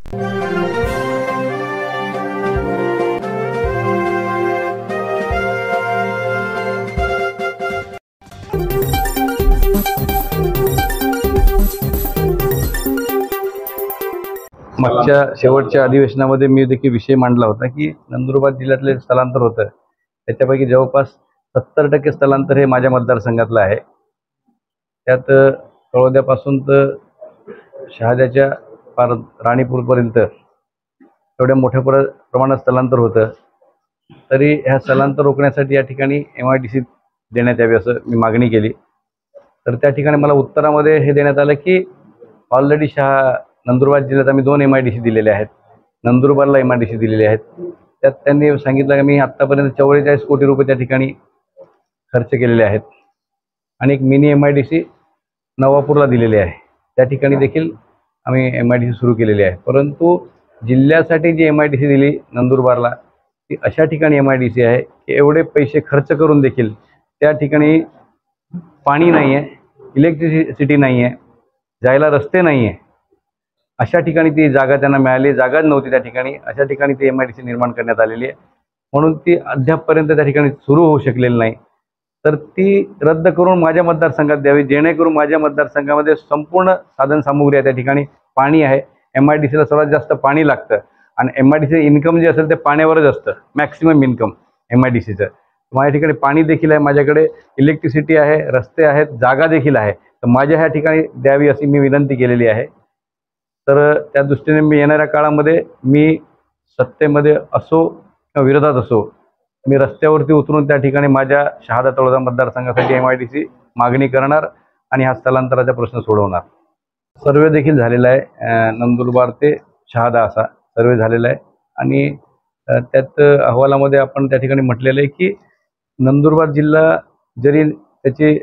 मागच्या शेवटच्या अधिवेशनामध्ये मी देखील विषय मांडला होता की नंदुरबार जिल्ह्यातले स्थलांतर होतं, त्याच्यापैकी जवळपास 70% स्थलांतर हे माझ्या मतदारसंघातलं आहे। त्यात तळोद्यापासून तर शहाद्याच्या पार राणीपूरपर्यंत एवढ्या मोठ्या प्रमाणात स्थलांतर होतं। तरी ह्या स्थलांतर रोखण्यासाठी या ठिकाणी MIDC देण्यात यावी असं मी मागणी केली। तर त्या ठिकाणी मला उत्तरामध्ये हे देण्यात आलं की ऑलरेडी नंदुरबार जिल्ह्यात आम्ही 2 MIDC दिलेले आहेत, नंदुरबारला MIDC दिलेले आहेत। त्यात त्यांनी सांगितलं की मी आत्तापर्यंत 44 कोटी रुपये त्या ठिकाणी खर्च केलेले आहेत आणि एक मिनी MIDC नवापूरला दिलेले आहे, त्या ठिकाणी देखील आम्ही MIDC सुरू केलेली आहे। परंतु जिल्ह्यासाठी जी MIDC दिली नंदुरबारला ती अशा ठिकाणी MIDC आहे की एवढे पैसे खर्च करून देखील त्या ठिकाणी पाणी नाही आहे, इलेक्ट्रिसिटी नाही आहे, जायला रस्ते नाही आहे। अशा ठिकाणी ती जागा त्यांना मिळाली, जागाच नव्हती त्या ठिकाणी, अशा ठिकाणी ती MIDC निर्माण करण्यात आलेली आहे। म्हणून ती अद्यापपर्यंत त्या ठिकाणी सुरू होऊ शकलेली नाही। तर ती रद्द करून माझ्या मतदारसंघात द्यावी, जेणेकरून माझ्या मतदारसंघामध्ये संपूर्ण साधनसामुग्री आहे, त्या ठिकाणी पाणी आहे। MIDCला सर्वात जास्त पाणी लागतं आणि MIDC इन्कम जे असेल ते पाण्यावरच असतं, मॅक्सिमम इन्कम MIDCचं। माझ्या ठिकाणी पाणी देखील आहे, माझ्याकडे इलेक्ट्रिसिटी आहे, रस्ते आहेत, जागा देखील आहे, तर माझ्या ह्या ठिकाणी द्यावी अशी मी विनंती केलेली आहे। तर त्या दृष्टीने मी येणाऱ्या काळामध्ये मी सत्तेमध्ये असो किंवा विरोधात असो, मी रस्त्यावरती उतरून त्या ठिकाणी माझ्या शहादा तळोदा मतदारसंघासाठी MIDC मागणी करणार आणि हा स्थलांतराचा प्रश्न सोडवणार। सर्वे देखील झालेला आहे, नंदुरबार ते शहादा असा सर्वे झालेला आहे आणि त्यात अहवालामध्ये आपण त्या ठिकाणी म्हटलेलं आहे की नंदुरबार जिल्हा जरी त्याचे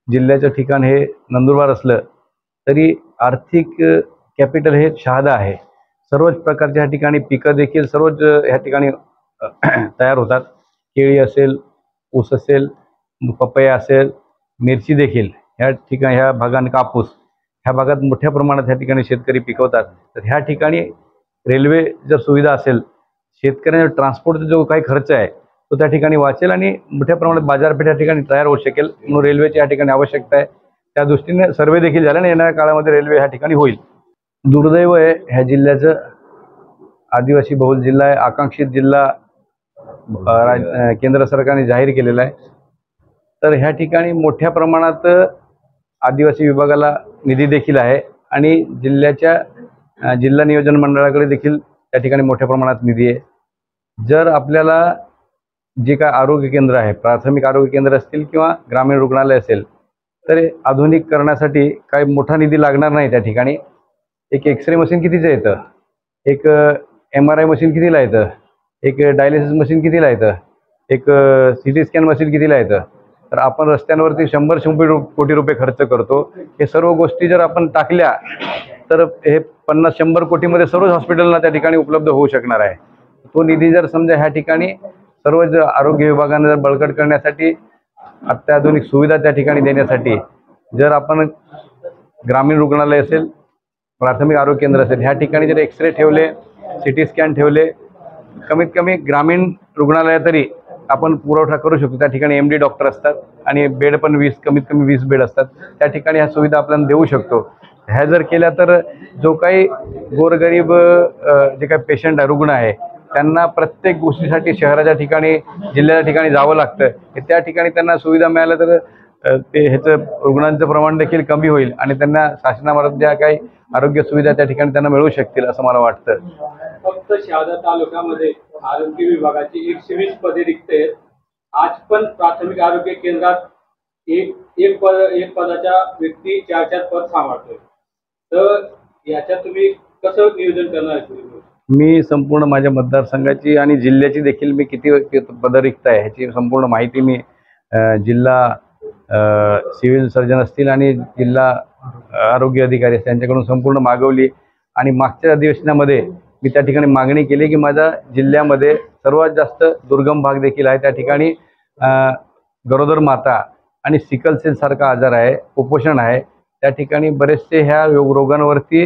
जिल्ह्याचं ठिकाण हे नंदुरबार असलं तरी आर्थिक कॅपिटल हे शहादा आहे। सर्वच प्रकारच्या ह्या ठिकाणी पिकं देखील सर्वच ह्या ठिकाणी तयार होतात, केळी असेल, ऊस असेल, पपया असेल, मिरची देखील ह्या ठिकाणी, ह्या भागात कापूस, ह्या भागात मोठ्या प्रमाणात ह्या ठिकाणी शेतकरी पिकवतात। तर ह्या ठिकाणी रेल्वे जर सुविधा असेल, शेतकऱ्यांचा ट्रान्सपोर्टचा जो काही खर्च आहे तो त्या ठिकाणी वाचेल आणि मोठ्या प्रमाणात बाजारपेठ या ठिकाणी तयार होऊ शकेल, म्हणून रेल्वेची या ठिकाणी आवश्यकता आहे। त्या दृष्टीने सर्वे देखील झाल्याने येणाऱ्या काळामध्ये रेल्वे ह्या ठिकाणी होईल। दुर्दैव आहे ह्या जिल्ह्याचं, आदिवासी बहुल जिल्हा आहे, आकांक्षित जिल्हा केंद्र सरकारने जाहीर केलेला आहे। तर ह्या ठिकाणी मोठ्या प्रमाणात आदिवासी विभागाला निधी देखील आहे आणि जिल्हा नियोजन मंडळाकडे देखील त्या ठिकाणी मोठ्या प्रमाणात निधी आहे। जर आपल्याला जे काय आरोग्य केंद्र आहे, प्राथमिक आरोग्य केंद्र असतील किंवा ग्रामीण रुग्णालय असेल, तर आधुनिक करण्यासाठी काही मोठा निधी लागणार नाही। त्या ठिकाणी एक एक्सरे मशीन कितीचं येतं, एक MRI मशीन कितीला येतं, एक डायलिसिस मशीन कितीला येतं, एक CT स्कॅन मशीन कितीला येतं। तर आपण रस्त्यांवरती 100 कोटी रुपये खर्च करतो। हे सर्व गोष्टी जर आपण टाकल्या तर हे 50-100 कोटीमध्ये सर्वच हॉस्पिटलला त्या ठिकाणी उपलब्ध होऊ शकणार आहे। तो निधी जर समजा ह्या ठिकाणी सर्वच आरोग्य विभागाने जर बळकट करण्यासाठी, अत्याधुनिक सुविधा त्या ठिकाणी देण्यासाठी जर आपण ग्रामीण रुग्णालय असेल, प्राथमिक आरोग्य केंद्र असेल, ह्या ठिकाणी जर एक्सरे ठेवले, CT स्कॅन ठेवले, कमीत कमी ग्रामीण रुग्णालय तरी आपण पुरवठा करू शकतो। त्या ठिकाणी MD डॉक्टर असतात आणि बेड पण कमीत कमी 20 बेड असतात, त्या ठिकाणी ह्या सुविधा आपल्याला देऊ शकतो। ह्या जर केल्या तर जो काही गोरगरीब जे काही पेशंट आहे, रुग्ण आहे, त्यांना प्रत्येक गोष्टीसाठी शहराच्या ठिकाणी, जिल्ह्याच्या ठिकाणी जावं लागतं, त्या ठिकाणी त्यांना सुविधा मिळाल्या तर ते ह्याचं रुग्णांचं प्रमाण देखील कमी होईल आणि त्यांना शासनामार्फत ज्या काही आरोग्य सुविधा त्या ठिकाणी त्यांना मिळू शकतील असं मला वाटतं। फक्त शहादा तालुक्यामध्ये आरोग्य विभागाची 120 पदे रिक्त आहेत। आज पण प्राथमिक आरोग्य केंद्रात एक पदाच्या व्यक्ती 4-4 पद सांभाळतोय। तर याच्यात तुम्ही कसं नियोजन करणार आहे? मी संपूर्ण माझ्या मतदारसंघाची आणि जिल्ह्याची देखील मी किती पदं रिक्त आहे ह्याची संपूर्ण माहिती मी जिल्हा सिव्हिल सर्जन असतील आणि जिल्हा आरोग्य अधिकारी असतील त्यांच्याकडून संपूर्ण मागवली आणि मागच्या अधिवेशनामध्ये मी त्या ठिकाणी मागणी केली की माझ्या जिल्ह्यामध्ये सर्वात जास्त दुर्गम भाग देखील आहे, त्या ठिकाणी गरोदर माता आणि सिकल सेल सारखा आजार आहे, कुपोषण आहे, त्या ठिकाणी बरेचसे ह्या रोगांवरती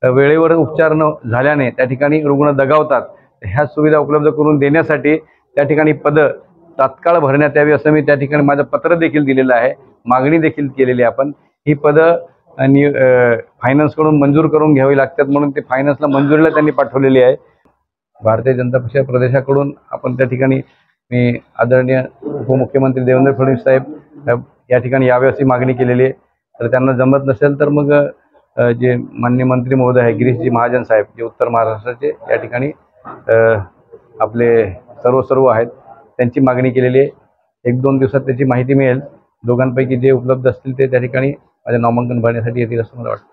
वेळेवर उपचार न झाल्याने त्या ठिकाणी रुग्ण दगावतात. ह्या सुविधा उपलब्ध करून देण्यासाठी त्या ठिकाणी पदं तात्काळ भरण्यात यावी असं मी त्या ठिकाणी माझं पत्र देखील दिलेलं आहे, मागणी देखील केलेली आहे. आपण ही पदं फायनान्सकडून मंजूर करून घ्यावी लागतात, म्हणून ते फायनान्सला मंजुरीला त्यांनी पाठवलेली आहे. भारतीय जनता पक्ष प्रदेशाकडून आपण त्या ठिकाणी मी आदरणीय उपमुख्यमंत्री देवेंद्र फडणवीस साहेब या ठिकाणी यावे अशी मागणी केलेली आहे. तर त्यांना जमत नसेल तर मग जे माननीय मंत्री महोदय आहे गिरीशजी महाजन साहेब, जे उत्तर महाराष्ट्राचे या ठिकाणी आपले सर्व आहेत, त्यांची मागणी केलेली आहे. 1-2 दिवसात त्याची माहिती मिळेल. दोघांपैकी जे उपलब्ध असतील ते त्या ठिकाणी माझ्या नामांकन भरण्यासाठी येतील असं मला वाटतं.